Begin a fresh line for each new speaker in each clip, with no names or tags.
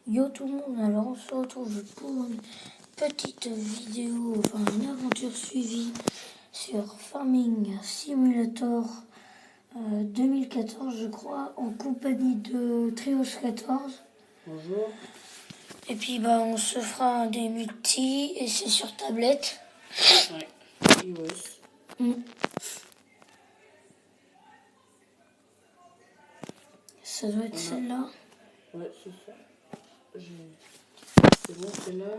Yo tout le monde, alors on se retrouve pour une petite vidéo, enfin une aventure suivie sur Farming Simulator 2014 je crois, en compagnie de Trios 14.
Bonjour.
Et puis on se fera des multis et c'est sur tablette.
Ouais, iOS.
Ça doit être celle-là.
Ouais, c'est ça. C'est bon, celle-là.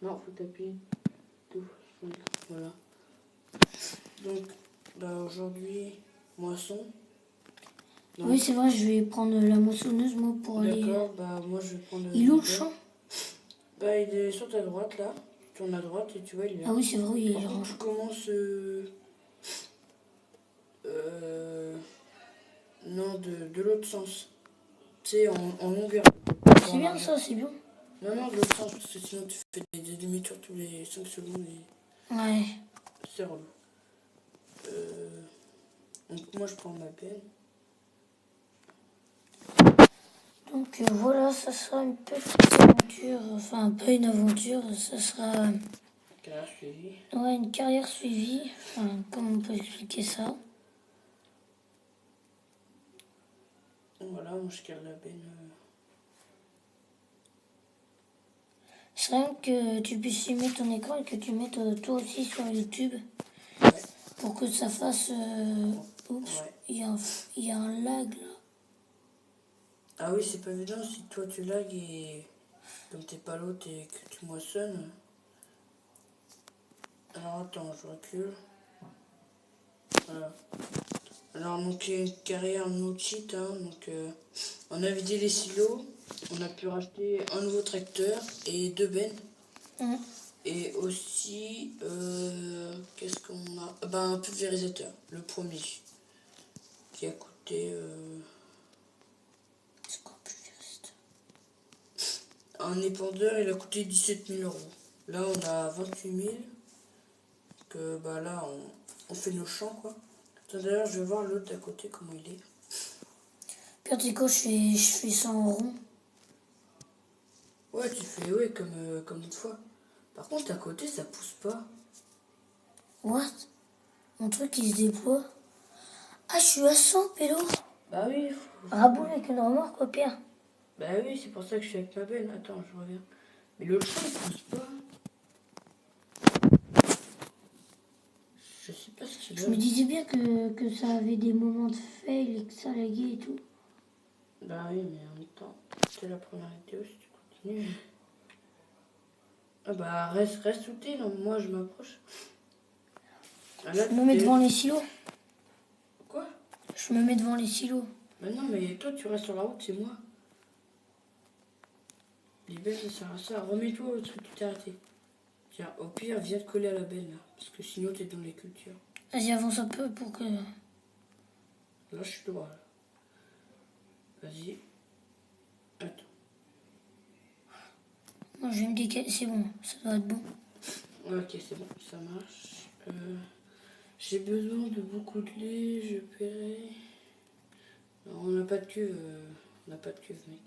Non, faut taper. Tout. Voilà. Donc, aujourd'hui, moisson. Donc,
Oui, c'est vrai, je vais prendre la moissonneuse moi pour aller.
D'accord, moi je vais prendre
Il est où le champ?
il est sur ta droite là. Tu tournes à droite et tu vois, il est là.
Ah oui, c'est vrai, il est
Par
là.
contre, tu commences. Non, de l'autre sens. Tu sais, en longueur.
C'est bien ça, c'est bien.
Non, de l'autre sens, parce que sinon tu fais des demi-tours tous les 5 secondes et
Ouais.
c'est relou. Donc moi je prends ma peine.
Donc voilà, ça sera une petite aventure, enfin pas une aventure, ça sera
Carrière suivie.
ouais, une carrière suivie, enfin comment on peut expliquer ça.
Voilà, moi je carre la peine.
C'est rien que tu puisses filmer ton écran et que tu mettes toi aussi sur YouTube
Ouais.
pour que ça fasse... Oups,
Ouais.
il y a un lag là.
Ah oui, c'est pas évident si toi tu lagues et comme t'es pas l'autre et que tu moissonnes. Alors attends, je recule. Voilà. Alors donc il y a une carrière no cheat, hein, donc on a vidé les silos, on a pu racheter un nouveau tracteur et 2 bennes. Et aussi, qu'est-ce qu'on a? Un pulvérisateur, le premier, qui a coûté...
C'est quoi pulvérisateur?
Un épandeur, il a coûté 17 000 euros. Là, on a 28 000. Que là, on fait nos champs, quoi. D'ailleurs, je vais voir l'autre d'à côté, comment il est.
Pierre je fais ça en rond.
Ouais, tu fais, ouais, comme une fois. Par contre, à côté, ça pousse pas.
What? Mon truc il se déploie. Ah, je suis à 100 pélo.
Bah oui.
Raboule avec une remorque au pire.
Bah oui, c'est pour ça que je suis avec ma benne. Attends, je reviens. Mais l'autre champ, il pousse pas. Je sais pas ce qu'il a.
Je me disais bien que ça avait des moments de fail et que ça laguait et tout.
Bah oui, mais en même temps, c'est la première vidéo si tu continues. Ah bah reste où t'es, non, moi je m'approche. Ah, là,
Je me mets devant les silos.
Quoi?
Je me mets devant les silos.
Bah non, mais toi tu restes sur la route, c'est moi. Les belles, ça sert à ça. Remets-toi au truc, tu t'es arrêté. Tiens, au pire, viens te coller à la benne, là. Parce que sinon t'es dans les cultures.
Vas-y, avance un peu pour que...
Là, je suis droit, là. Vas-y. Attends.
Moi, je vais me décaler. C'est bon, ça doit être bon.
Ok, c'est bon, ça marche. J'ai besoin de beaucoup de lait, je paierai. Non, on n'a pas de cuve, mec.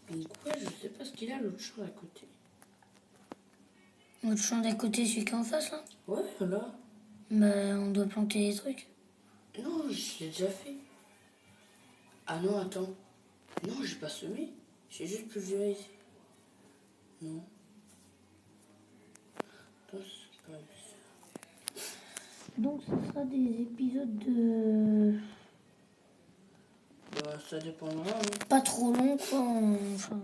Donc ouais, je sais pas ce qu'il a l'autre champ à côté.
L'autre champ d'à côté, celui qui est en face, là?
Ouais, là.
On doit planter les trucs.
Non, je l'ai déjà fait. Ah non, attends. Non, j'ai pas semé. J'ai juste pulvérisé. Non. Attends, c'est pas ça.
Donc, ce sera des épisodes de...
Bah, ça dépendra. Hein.
Pas trop longs, quoi. Enfin...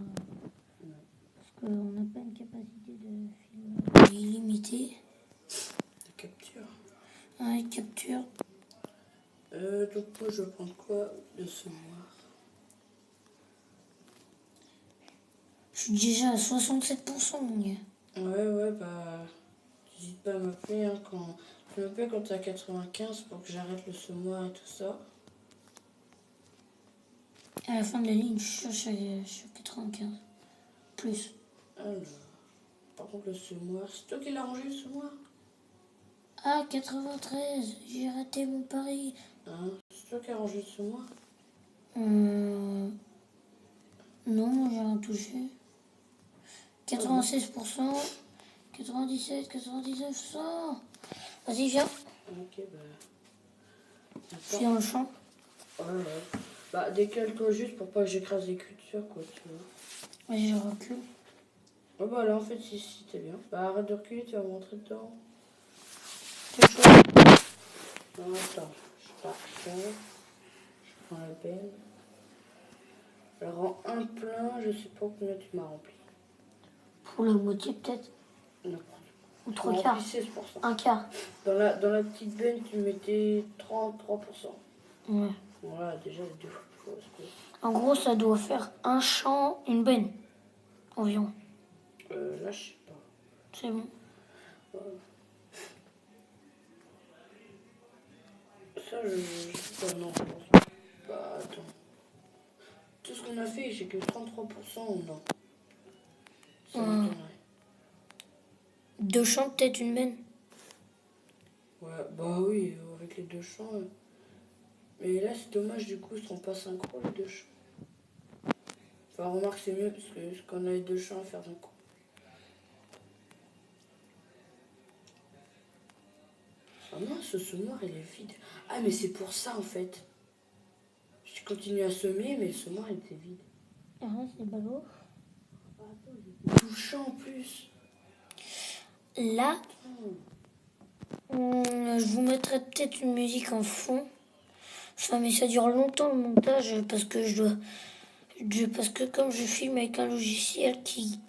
Parce qu'on n'a pas une capacité de film illimitée.
De capture.
Ouais, capture.
Donc moi, je vais prendre quoi? Le semoir.
Je suis déjà à 67%, mon gars.
Ouais, n'hésite pas à m'appeler hein, tu m'appelles quand t'es à 95 pour que j'arrête le semoir et tout ça.
À la fin de la ligne, je suis à 95. Plus.
Alors, par contre, le semoir, c'est toi qui l'as rangé le semoir?
Ah, 93, j'ai raté mon pari.
Hein, c'est toi qui as rangé le semoir?
Non, j'ai rien touché. 96%, 97, 99%. Vas-y, viens.
Ok, bah.
Je suis dans le champ.
Ouais, ouais. Bah, décale-toi juste pour pas que j'écrase l'écriture, quoi, tu vois.
Vas-y, je recule.
Oh, bah là, en fait, si t'es bien. Bah, arrête de reculer, tu vas me rentrer dedans.
T'es chaud.
Non, attends, je pars ça. Je prends la benne. Alors, en un plein, je sais pas combien tu m'as rempli.
Pour la moitié, peut-être.
Non.
Ou
Tu
trois
m'as
quarts.
rempli 16%.
Un quart.
Dans la petite benne, tu mettais 33%.
Ouais.
Voilà, déjà, les deux fois.
En gros, ça doit faire un champ, une benne. Environ.
Là, je sais pas.
C'est bon.
Ça, je sais pas, non, je pense pas. Bah, attends. Tout ce qu'on a fait, j'ai que 33% ou non. Ça m'étonnerait.
2 champs, peut-être une benne.
Ouais, bah oui, avec les deux champs. Mais là, c'est dommage, du coup, ils seront pas synchro, les deux champs. Enfin, remarque, c'est mieux parce qu'on a les deux champs à faire d'un coup. Ah non, ce semoir, il est vide. Ah, mais c'est pour ça, en fait. Je continue à semer, mais le semoir, il était vide.
Ah, c'est ballot.
Ah, attends, j'étais touchant en plus.
Là, je vous mettrai peut-être une musique en fond. Enfin, mais ça dure longtemps le montage parce que parce que comme je filme avec un logiciel qui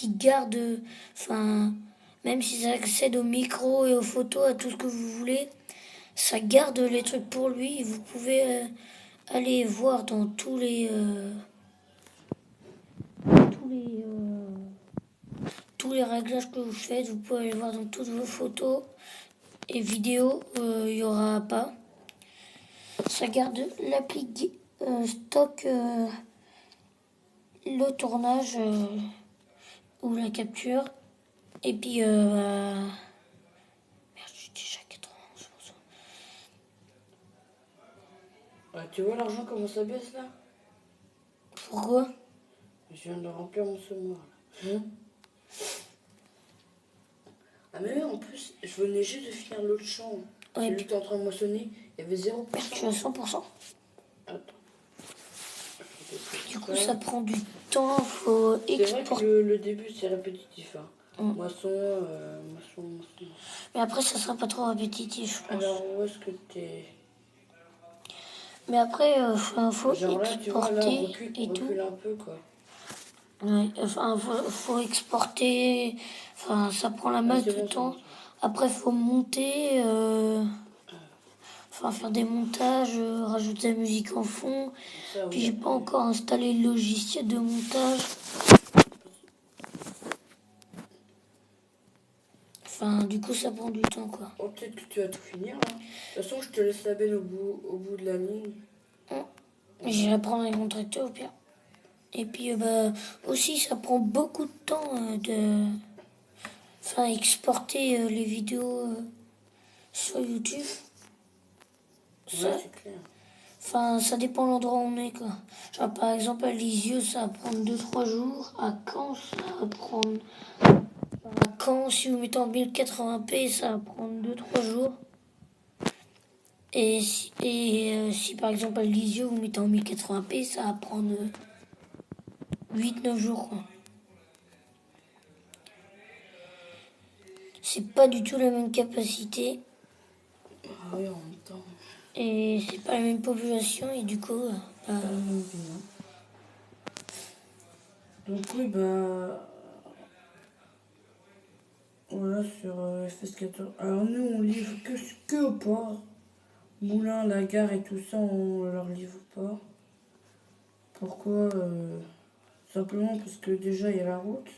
garde, enfin, même si ça accède au micro et aux photos, à tout ce que vous voulez, ça garde les trucs pour lui. Vous pouvez aller voir dans tous les réglages que vous faites. Vous pouvez aller voir dans toutes vos photos et vidéos. Il y aura pas. Ça garde l'appli stock le tournage ou la capture. Et puis, merde, j'ai déjà 91%.
Tu vois l'argent comment ça baisse là?
Pourquoi?
Je viens de remplir mon semoir. Là. Ah mais oui, en plus, je venais juste de finir l'autre champ.
Ouais,
Celui qui est en train de moissonner, il y avait 0%.
je suis à 100%.
Attends.
Du coup, ça prend du temps. Faut
C'est vrai que
exporter.
le début c'est répétitif. Hein. Moisson.
Mais après, ça sera pas trop répétitif, je pense.
Alors où est-ce que t'es?
Mais après, faut
Genre là, tu vois, là,
exporter et tout.
recule un peu quoi.
Ouais, enfin, faut exporter. Enfin, ça prend la masse
c'est
de
bon,
temps. Après, faut monter. Enfin, faire des montages, rajouter la musique en fond.
Ça, oui,
Puis, j'ai pas encore installé le logiciel de montage. Enfin, du coup, ça prend du temps, quoi.
Oh, peut-être que tu vas tout finir là. De toute façon, je te laisse la benne au bout de la ligne.
J'irai prendre avec mon tracteur, au pire. Et puis, bah, aussi, ça prend beaucoup de temps de. Enfin, exporter les vidéos sur YouTube. Ça,
Ouais, c'est clair.
enfin, ça dépend de l'endroit où on est, quoi. Genre, par exemple, à Lisieux, ça va prendre 2-3 jours. À Caen, ça va prendre. À Caen, si vous mettez en 1080p, ça va prendre 2-3 jours. Et si par exemple à Lisieux, vous mettez en 1080p, ça va prendre 8-9 jours, quoi. C'est pas du tout la même capacité.
Ah oui, en même temps.
Et c'est pas la même population, et du coup.
Pas la même vie, hein. Donc oui, bah. Voilà, sur FS14. Alors nous, on livre que au port. Moulin, la gare et tout ça, on leur livre pas. Pourquoi simplement parce que déjà, il y a la route.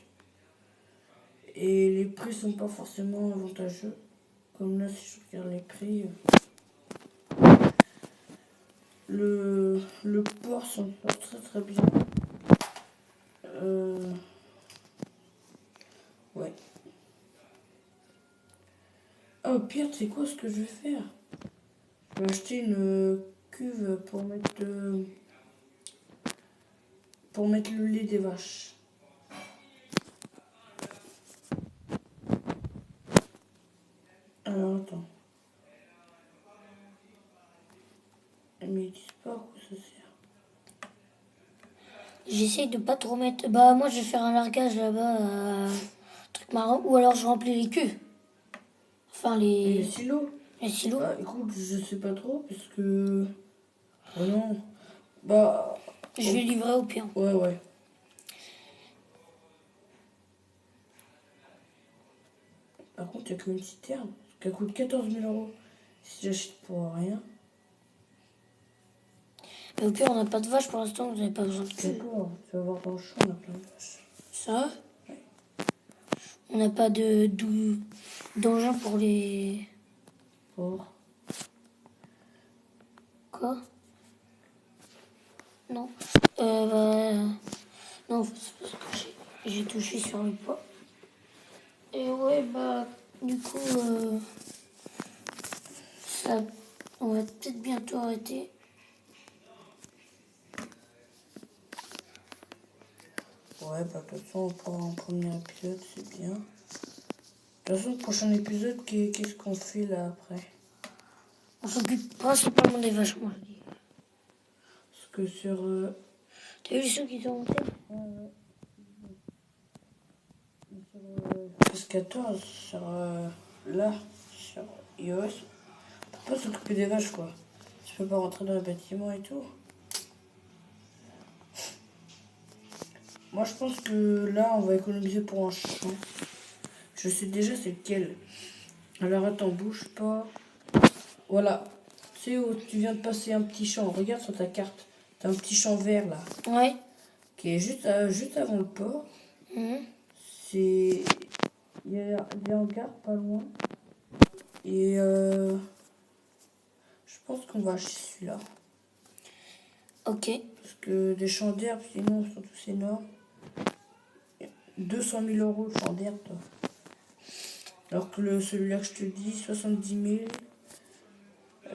Et les prix sont pas forcément avantageux. Comme là, si je regarde les prix, le port s'en porte très très bien. Ouais. Ah, au pire, tu sais quoi ce que je vais faire? Je vais acheter une cuve pour mettre le lait des vaches. Alors attends. Mais ils disent pas à quoi ça sert.
J'essaye de pas trop mettre. Bah, moi, je vais faire un largage là-bas, truc marrant. Ou alors, je remplis les cuves. Enfin,
Et les silos?
les silos.
Bah écoute, je sais pas trop parce que. Oh non. Bah.
Je vais livrer au pire.
Ouais, ouais. Par contre, il n'y a qu'une citerne qui coûte 14 000 euros. Si j'achète pour rien.
Mais au pire, on n'a pas de vache pour l'instant, vous n'avez pas besoin de cuve.
D'accord, tu vas voir dans le champ, on a plein de vaches.
Ça On n'a pas d'engin pour les.
Pour.
Quoi Non. Bah. Non, c'est parce que j'ai touché sur le poids. Et ouais, bah. Du coup, ça. On va peut-être bientôt arrêter.
Ouais, bah de toute façon, pour un premier épisode, c'est bien. De toute façon, le prochain épisode, qu'est-ce qu'on fait là après?
On s'occupe principalement des vaches, moi je dis.
Parce que sur.
T'as vu ceux qui sont montés
Ouais. Sur PS 14, sur. Là, sur iOS, on peut pas s'occuper des vaches quoi. Tu peux pas rentrer dans le bâtiment et tout. Moi, je pense que là, on va économiser pour un champ. Je sais déjà c'est lequel. Alors attends, bouge pas. Voilà. Tu sais où tu viens de passer un petit champ. Regarde sur ta carte. T'as un petit champ vert là.
Ouais.
Qui est juste, juste avant le port.
Mhm.
C'est. Il y a des hangars pas loin. Et je pense qu'on va acheter celui-là.
Ok.
Parce que des champs d'herbe, sinon, sont tous énormes. 200 000 euros le champ d'herbe, toi. Alors que celui-là que je te dis, 70 000.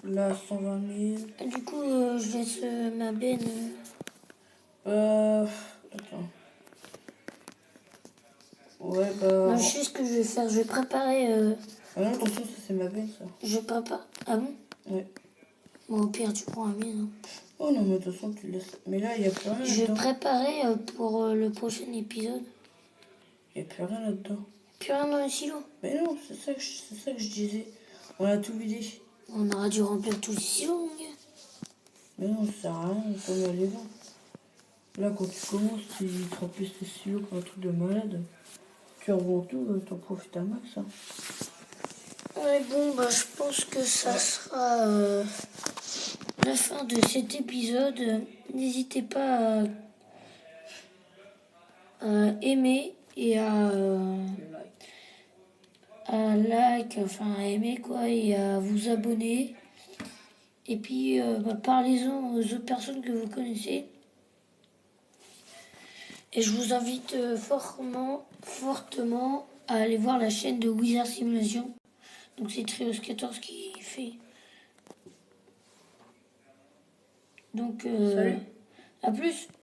Là, 120 000.
Et du coup, je laisse ma benne.
Attends. Ouais, bah.
Non, je sais ce que je vais faire. Je vais préparer.
Ah non, attention, ça c'est ma belle, ça.
Je prépare. Ah bon
Ouais.
Bon, au pire, tu prends la mienne. Hein.
Oh non, mais de toute façon, tu laisses. Mais là, il n'y a plus rien
Je vais
là-dedans.
préparer pour le prochain épisode.
Il n'y a plus rien là-dedans.
Plus rien dans le silo.
Mais non, c'est ça que je disais. On a tout vidé.
On aura dû remplir tout le silo, mon gars.
Mais non, ça sert à rien, on peut aller vendre. Là, quand tu commences, tu te remplis tes silos comme un truc de malade. Tu revends tout, t'en profites à max. Hein.
Ouais, bon, bah, je pense que ça sera la fin de cet épisode. N'hésitez pas à aimer et à like, enfin à aimer quoi, et à vous abonner. Et puis, bah, parlez-en aux autres personnes que vous connaissez. Et je vous invite fortement à aller voir la chaîne de Wizard Simulation. Donc c'est Trios 14 qui fait. Donc,
Salut.
à plus.